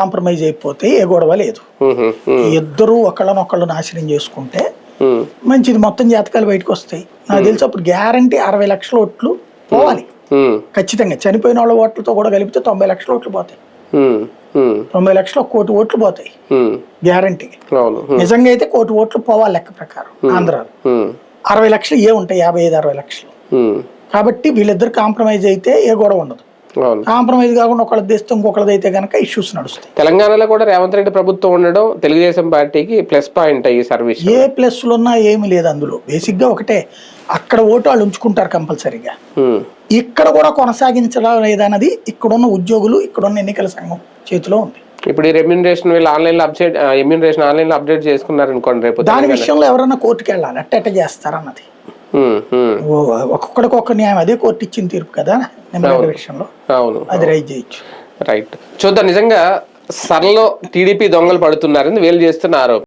Compromise అయిపోతే ఏ గొడవ లేదు. ఇద్దరు ఒకళ్ళనొకళ్ళు నాశనం చేసుకుంటే మంచిది, మొత్తం జాతకాలు బయటకు వస్తాయి. నాకు తెలిసి అప్పుడు గ్యారంటీ 60 లక్షల ఓట్లు పోవాలి ఖచ్చితంగా. చనిపోయిన వాళ్ళ ఓట్లతో కూడా కలిపితే 90 లక్షల ఓట్లు పోతాయి. 90 లక్షలు 1 కోటి ఓట్లు పోతాయి గ్యారంటీ. నిజంగా అయితే 1 కోటి ఓట్లు పోవాలి లెక్క ప్రకారం. ఆంధ్రాలో 60 లక్షలు ఏ ఉంటాయి, 55-60 లక్షలు. కాబట్టి వీళ్ళిద్దరు కాంప్రమైజ్ అయితే ఏ గొడవ ఉండదు. కాంప్రమైజ్ కాకుండా ఒకళ్ళది తెస్తే ఇంకొకళ్ళది అయితే కనుక ఇష్యూస్ నడుస్తాయి. తెలంగాణలో కూడా రేవంత్ రెడ్డి ప్రభుత్వం ఉండడం తెలుగుదేశం పార్టీకి ప్లస్ పాయింట్. ఈ సర్వీస్ ఏ ప్లస్లు ఉన్నా ఏమి లేదు అందులో. బేసిక్ గా ఒకటే, అక్కడ ఓటు వాళ్ళు ఉంచుకుంటారు కంపల్సరీగా. ఇక్కడ కూడా కొనసాగించడం లేదన్నది ఇక్కడున్న ఉద్యోగులు, ఇక్కడున్న ఎన్నికల సంఘం చేతిలో ఉంది. ఇప్పుడు ఈ రెమ్యూనరేషన్ వీళ్ళు ఆన్లైన్ లో అప్డేట్ చేసుకున్నారు అనుకోండి, రేపు దాని విషయంలో ఎవరన్నా కోర్టుకు వెళ్ళాలి, అట్ట చేస్తారన్నది. ఒక్కొక్కడికి న్యాయం, అదే కోర్టు ఇచ్చిన తీర్పు కదా విషయంలో. అవును, అది రైట్ చేయొచ్చు. రైట్. చూద్దాం. నిజంగా సరలో టీడీపీ దొంగలు పడుతున్నారని వీళ్ళు చేస్తున్న ఆరోపణ.